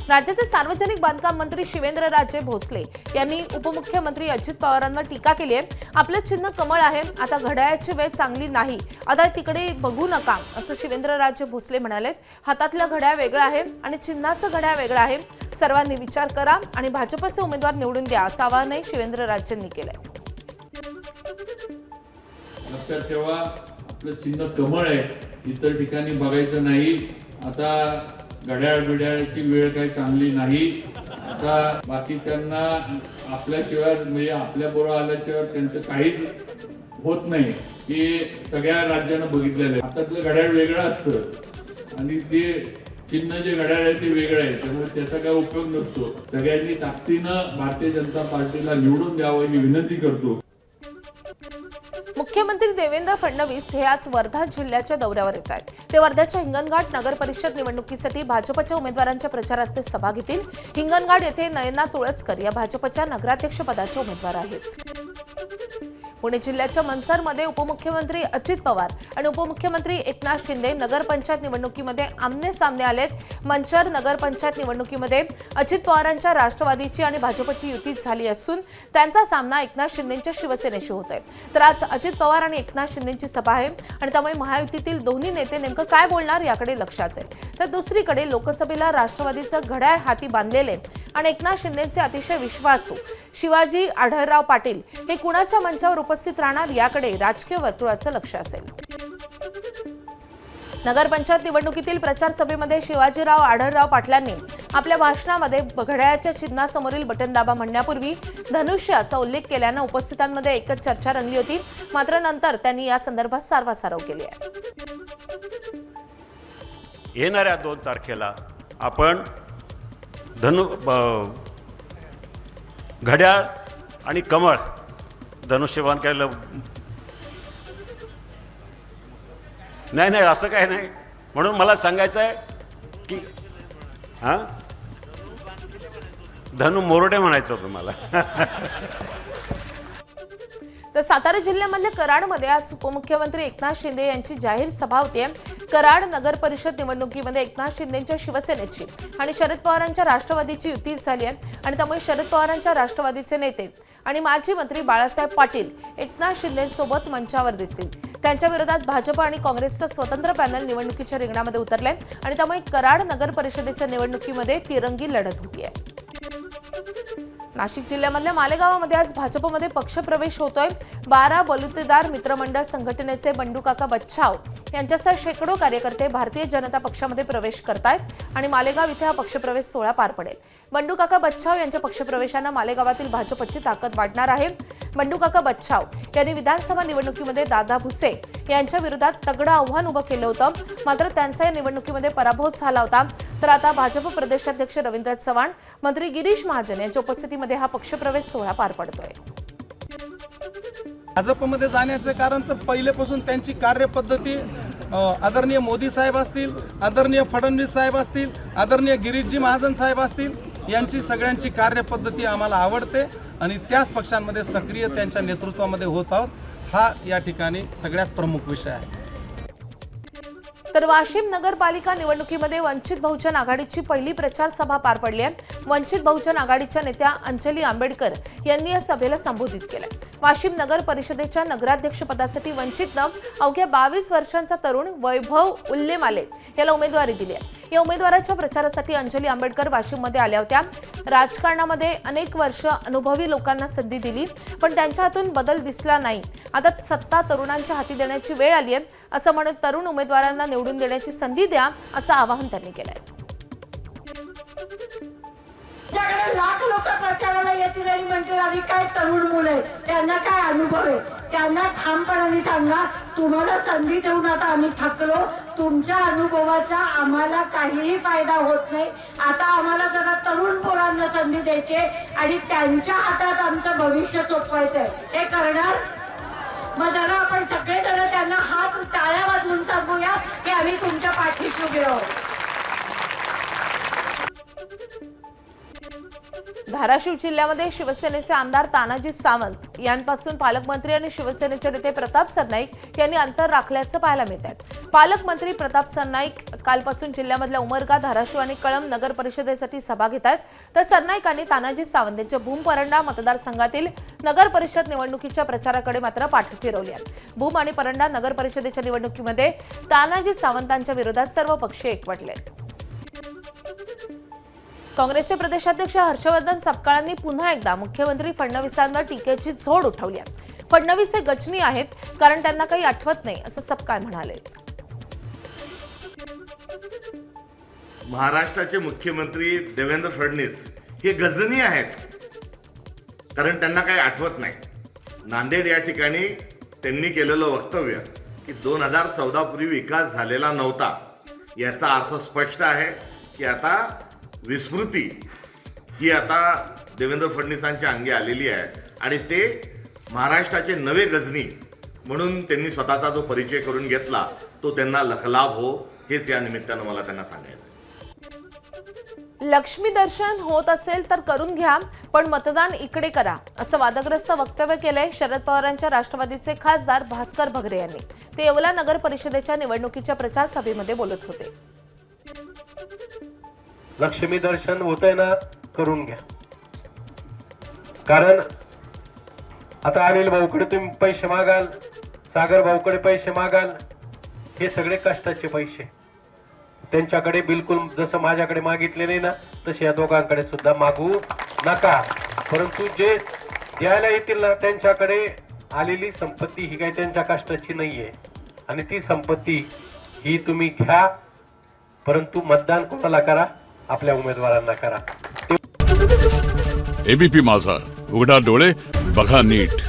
राज्याचे सार्वजनिक बांधकाम मंत्री शिवेंद्रराजे भोसले यांनी उपमुख्यमंत्री अजित पवारांवर टीका केली आहे। आपलं चिन्ह कमळ आहे, आता घड्याळाची वेळ चांगली नाही, आता तिकडे बघू नका असं शिवेंद्रराजे भोसले म्हणाले। हातातलं घड्याळ वेगळं आहे आणि चिन्हाचं घड्याळ वेगळं आहे, सर्वांनी विचार करा आणि भाजपचे उमेदवार निवडून द्या असं आवाहनही शिवेंद्रराजेंनी केलंय। लक्षात ठेवा, आपलं चिन्ह कमळ आहे, इतर ठिकाणी बघायचं नाही। आता घड्याळाची वेळ काही चांगली नाही। आता बाकीच्यांना आपल्याशिवाय म्हणजे आपल्या बरोबर आल्याशिवाय त्यांचं काहीच होत नाही की सगळ्या राज्यांना बघितलेलं आहे। हातातलं घड्याळ वेगळं असतं आणि ते चिन्ह जे घड्याळ आहे ते वेगळं आहे, त्यामुळे त्याचा काही उपयोग नसतो। सगळ्यांनी ताकदीनं भारतीय जनता पार्टीला निवडून द्यावं ही विनंती करतो। मुख्यमंत्री देवेंद्र फडणवीस हे आज वर्धा जिल्ह्याच्या दौऱ्यावर येत आहेत। ते वर्ध्याच्या हिंगणघाट नगर परिषद निवडणुकीसाठी भाजपच्या उमेदवारांच्या प्रचारार्थ सभा घेतील। हिंगणघाट येथे नयना तुळसकर या भाजपच्या नगराध्यक्ष पदाच्या उमेदवार आहेत। पुणे जिल्ह्याच्या मनसरमध्ये उपमुख्यमंत्री अजित पवार आणि उपमुख्यमंत्री एकनाथ शिंदे नगरपंचायत निवडणुकीमध्ये आमने सामने आलेत। मनसर नगरपंचायत निवडणुकीमध्ये अजित पवारांच्या राष्ट्रवादीची आणि भाजपची युती झाली असून त्यांचा सामना एकनाथ शिंदेंच्या शिवसेनेशी होत आहे। तर आज अजित पवार आणि एकनाथ शिंदेंची सभा आहे आणि त्यामुळे महायुतीतील दोन्ही नेते नेमकं काय बोलणार याकडे लक्ष असेल। तर दुसरीकडे लोकसभेला राष्ट्रवादीचं घड्याळ हाती बांधलेले आणि एकनाथ शिंदेंचे अतिशय विश्वासू शिवाजी आढळराव पाटील हे कुणाच्या मंचावर उपस्थित राहणार याकडे राजकीय वर्तुळाचं लक्ष असेल। नगरपंचायत निवडणुकीतील प्रचार सभेमध्ये शिवाजीराव आढळराव पाटलांनी आपल्या भाषणामध्ये घड्याळाच्या चिन्हासमोरील बटन दाबा म्हणण्यापूर्वी धनुष्य असा उल्लेख केल्यानं उपस्थितांमध्ये एकच चर्चा रंगली होती। मात्र नंतर त्यांनी या संदर्भात सारवासारव केली आहे। येणाऱ्या 2 तारखेला आपण घड्याळ आणि कमळ धनुष्यबाण केलं नाही असं काही नाही। म्हणून मला सांगायचं आहे की धनु मोरडे म्हणायचं होतं मला। तर सातारा जिल्ह्यामधल्या कराडमध्ये आज उपमुख्यमंत्री एकनाथ शिंदे यांची जाहीर सभा होती। कराड नगर परिषद निवडणुकीमध्ये एकनाथ शिंदेंच्या शिवसेनेची आणि शरद पवारांच्या राष्ट्रवादीची युती झाली आहे आणि त्यामुळे शरद पवारांच्या राष्ट्रवादीचे नेते आणि माजी मंत्री बाळासाहेब पाटील एकनाथ शिंदेंसोबत मंचावर दिसतील। त्यांच्या विरोधात भाजप आणि काँग्रेसचं स्वतंत्र पॅनल निवडणुकीच्या रिंगणामध्ये उतरले आणि त्यामुळे कराड नगर परिषदेच्या निवडणुकीमध्ये तिरंगी लढत होतीये। नाशिक जिल्ह्यामधल्या मालेगावमध्ये आज भाजपमध्ये पक्षप्रवेश होतोय। 12 बलुतेदार मित्रमंडळ संघटनेचे बंडूकाका बच्छाव यांच्यासह शेकडो कार्यकर्ते भारतीय जनता पक्षामध्ये प्रवेश करतायत आणि मालेगाव इथे हा पक्षप्रवेश सोहळा पार पडेल। बंडूकाका बच्छाव यांच्या पक्षप्रवेशानं मालेगावातील भाजपची ताकद वाढणार आहे। बंडूकाका बच्छाव यांनी विधानसभा निवडणुकीमध्ये दादा भुसे यांच्या विरोधात तगडं आव्हान उभं केलं होतं, मात्र त्यांचा या निवडणुकीमध्ये पराभव झाला होता। तर आता भाजप प्रदेशाध्यक्ष रवींद्र चव्हाण, मंत्री गिरीश महाजन यांच्या उपस्थितीमध्ये हा पक्षप्रवेश सोहळा पार पडतोय। भाजपमध्ये जाण्याचे कारण तर पहिलेपासून त्यांची कार्यपद्धती आदरणीय मोदी साहेब असतील, आदरणीय फडणवीस साहेब असतील, आदरणीय गिरीशजी महाजन साहेब असतील, यांची सगळ्यांची कार्यपद्धती आम्हाला आवडते आणि त्याच पक्षांमध्ये सक्रिय त्यांच्या नेतृत्वामध्ये होत आहोत। हा या ठिकाणी सगळ्यात प्रमुख विषय आहे। तर वाशिम नगरपालिका निवडणुकीमध्ये वंचित बहुजन आघाडीची पहिली प्रचार सभा पार पडली आहे। वंचित बहुजन आघाडीच्या नेत्या अंजली आंबेडकर यांनी या सभेला संबोधित केलं। वाशिम नगर परिषदेच्या नगराध्यक्षपदासाठी वंचितनं अवघ्या 22 वर्षांचा तरुण वैभव उल्लेमाले याला उमेदवारी दिली आहे। या उमेदवाराच्या प्रचारासाठी अंजली आंबेडकर वाशिममध्ये आल्या होत्या। राजकारणामध्ये अनेक वर्ष अनुभवी लोकांना संधी दिली, पण त्यांच्या हातून बदल दिसला नाही। आता सत्ता तरुणांच्या हाती देण्याची वेळ आली आहे असं म्हणत तरुण उमेदवारांना निवडून देण्याची संधी द्या असं आवाहन त्यांनी केलंय। तुमच्याकडे लाख लोक प्रचाराला येतील आणि म्हणतील आम्ही काय तरुण मुले, त्यांना काय अनुभव आहे, त्यांना ठामपणाने सांगा तुम्हाला संधी देऊन आता आम्ही थकलो, तुमच्या अनुभवाचा आम्हाला काहीही फायदा होत नाही। आता आम्हाला जरा तरुण पोरांना संधी द्यायची आणि त्यांच्या हातात आमचं भविष्य सोपवायचंय। ते करणार? मग जरा आपण सगळेजण त्यांना हात टाळ्या वाजवून सांगूया की आम्ही तुमच्या पाठीशी उभे आहोत। धाराशिव जिल्ह्यामध्ये शिवसेनेचे आमदार तानाजी सावंत यांपासून पालकमंत्री आणि शिवसेनेचे नेते प्रताप सरनाईक यांनी अंतर राखल्याचं पाहायला मिळत आहे. पालकमंत्री प्रताप सरनाईक कालपासून जिल्ह्यामधल्या उमरगा, धाराशिव आणि कळंब नगर परिषदेसाठी सभा घेत आहेत, तर सरनाईकांनी तानाजी सावंत यांच्या भूम परंडा मतदारसंघातील नगर परिषद निवडणुकीच्या प्रचाराकडे मात्र पाठ फिरवली आहे. भूम आणि परंडा नगर परिषदेच्या निवडणुकीमध्ये तानाजी सावंतांच्या विरोधात सर्व पक्ष एकवटले आहेत. काँग्रेसचे प्रदेशाध्यक्ष हर्षवर्धन सपकाळांनी पुन्हा एकदा मुख्यमंत्री फडणवीसांवर टीकेची झोड उठवली आहे. फडणवीस हे गचनी आहेत कारण त्यांना काही आठवत नाही, असं सपकाळ म्हणाले. महाराष्ट्राचे मुख्यमंत्री देवेंद्र फडणवीस हे गजनी आहेत कारण त्यांना काही आठवत नाही. नांदेड या ठिकाणी त्यांनी केलेलं वक्तव्य की 2014 पूर्वी विकास झालेला नव्हता, याचा अर्थ स्पष्ट आहे की आता विस्मृती ही आता देवेंद्र फडणवीसांच्या अंगी आलेली आहे आणि ते महाराष्ट्राचे नवे गजनी म्हणून त्यांनी स्वतःचा जो परिचय करून घेतला तो त्यांना लखलाभ हो, हेच या निमित्तानं मला त्यांना सांगायचं. लक्ष्मी दर्शन होत असेल तर करून घ्या, पण मतदान इकडे करा, असं वादग्रस्त वक्तव्य केलंय शरद पवारांच्या राष्ट्रवादीचे खासदार भास्कर भगरे यांनी. ते येवला नगर परिषदेच्या निवडणुकीच्या प्रचार सभेमध्ये बोलत होते. लक्ष्मी दर्शन होतंय ना, करून घ्या. कारण आता अनिल भाऊकडे तुम्ही पैसे मागाल, सागर भाऊकडे पैसे मागाल, हे सगळे कष्टाचे पैसे. त्यांच्याकडे बिलकुल जसं माझ्याकडे मागितले नाही ना, तसे या दोघांकडे सुद्धा मागू नका. परंतु जे द्यायला येतील ना, त्यांच्याकडे आलेली संपत्ती ही काही त्यांच्या कष्टाची नाहीये आणि ती संपत्ती ही तुम्ही घ्या, परंतु मतदान कोणाला करा? आपल्या उमेदवारांना करा. एबीपी माझा, उघडा डोळे बघा नीट.